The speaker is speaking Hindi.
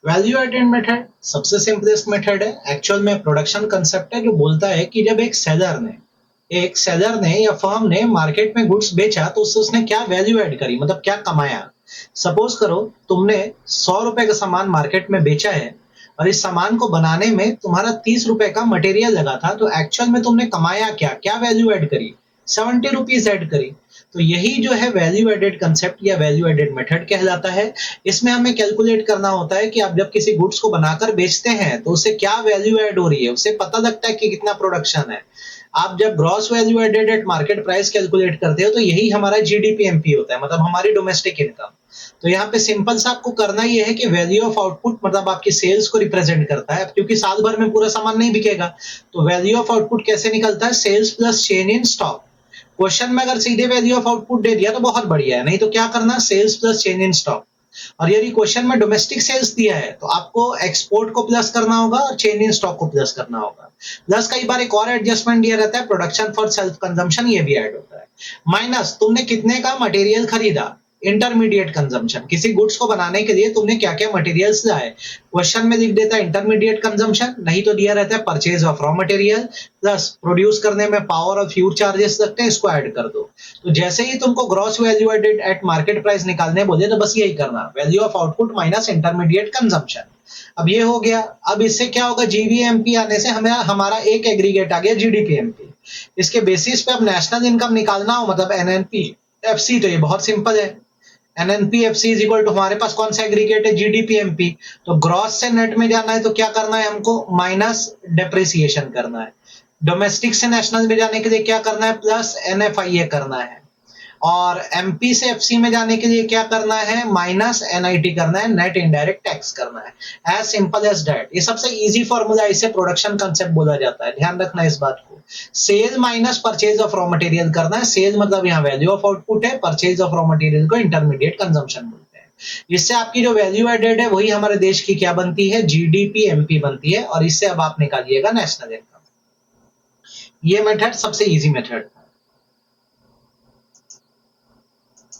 वैल्यू एडेड मेथड सबसे सिंपलेस्ट मेथड है। एक्चुअल में प्रोडक्शन कंसेप्ट है जो बोलता है कि जब एक सेलर ने या फर्म ने मार्केट में गुड्स बेचा तो उससे उसने क्या वैल्यू ऐड करी, मतलब क्या कमाया। सपोज करो तुमने 100 रुपए का सामान मार्केट में बेचा है और इस सामान को बनाने में तुम्हारा 30 रुपए का मटेरियल लगा था, तो एक्चुअल में तुमने कमाया क्या, क्या वैल्यू ऐड करी, 70 रुपीज ऐड करी। तो यही जो है वैल्यू एडेड कंसेप्ट या वैल्यू एडेड मेथड कहलाता है। इसमें हमें कैलकुलेट करना होता है कि आप जब किसी गुड्स को बनाकर बेचते हैं तो उससे क्या वैल्यू ऐड हो रही है, उससे पता लगता है कि कितना प्रोडक्शन है। आप जब gross value added at market price calculate करते हो तो यही हमारा जीडीपीएमपी होता है, मतलब हमारी डोमेस्टिक इनकम। तो यहाँ पे सिंपल सा आपको करना ये है कि वैल्यू ऑफ आउटपुट मतलब आपकी सेल्स को रिप्रेजेंट करता है, क्योंकि साल भर में पूरा सामान नहीं बिकेगा। तो वैल्यू ऑफ आउटपुट कैसे निकलता है, sales plus change in stock. Question में अगर सीधे वैल्यू ऑफ आउटपुट दे दिया तो बहुत बढ़िया है, नहीं तो क्या करना, sales plus change in stock. और यदि क्वेश्चन में डोमेस्टिक सेल्स दिया है तो आपको एक्सपोर्ट को प्लस करना होगा और चेंज इन स्टॉक को प्लस करना होगा। प्लस कई बार एक और एडजस्टमेंट दिया रहता है, प्रोडक्शन फॉर सेल्फ कंजम्पशन, ये भी ऐड होता है। माइनस तुमने कितने का मटेरियल खरीदा, इंटरमीडिएट कंजम्पशन, किसी गुड्स को बनाने के लिए तुमने क्या क्या मटेरियल्स लाए। क्वेश्चन में लिख देता है इंटरमीडिएट कंजम्पशन, नहीं तो दिया रहता है purchase of raw material plus produce करने में पावर और फ्यूल चार्जेस लगते हैं, इसको ऐड कर दो। तो जैसे ही तुमको gross value added at market price निकालने बोले तो बस यही करना, value of output minus intermediate consumption. अब ये हो गया। अब इससे क्या होगा, जीवीएमपी आने से हमें हमारा एक एग्रीगेट आ गया जीडीपीएमपी। इसके बेसिस पे अब नेशनल इनकम निकालना हो मतलब एनएनपी एफसी, तो ये बहुत सिंपल है। एनएनपीएफसी इज इक्वल टू हमारे पास कौन सा एग्रीगेट है, जीडीपीएमपी। तो ग्रॉस से नेट में जाना है तो क्या करना है हमको, माइनस डेप्रिसिएशन करना है। डोमेस्टिक से नेशनल में जाने के लिए क्या करना है, प्लस एनएफआईए करना है। और एमपी से एफसी में जाने के लिए क्या करना है, माइनस एनआईटी करना है, नेट इनडायरेक्ट टैक्स करना है। As simple as that. ये सबसे इजी फॉर्मूला, इसे प्रोडक्शन कंसेप्ट बोला जाता है, ध्यान रखना इस बात को। Sale minus purchase of raw material करना है। सेल मतलब यहाँ वैल्यू ऑफ आउटपुट है, परचेज ऑफ रॉ मटेरियल को इंटरमीडिएट कंजम्पशन बोलते हैं। इससे आपकी जो वैल्यू एडेड है वही हमारे देश की क्या बनती है, जीडीपी एमपी बनती है। और इससे अब आप निकालिएगा नेशनल इनकम। ये मेथड सबसे इजी मेथड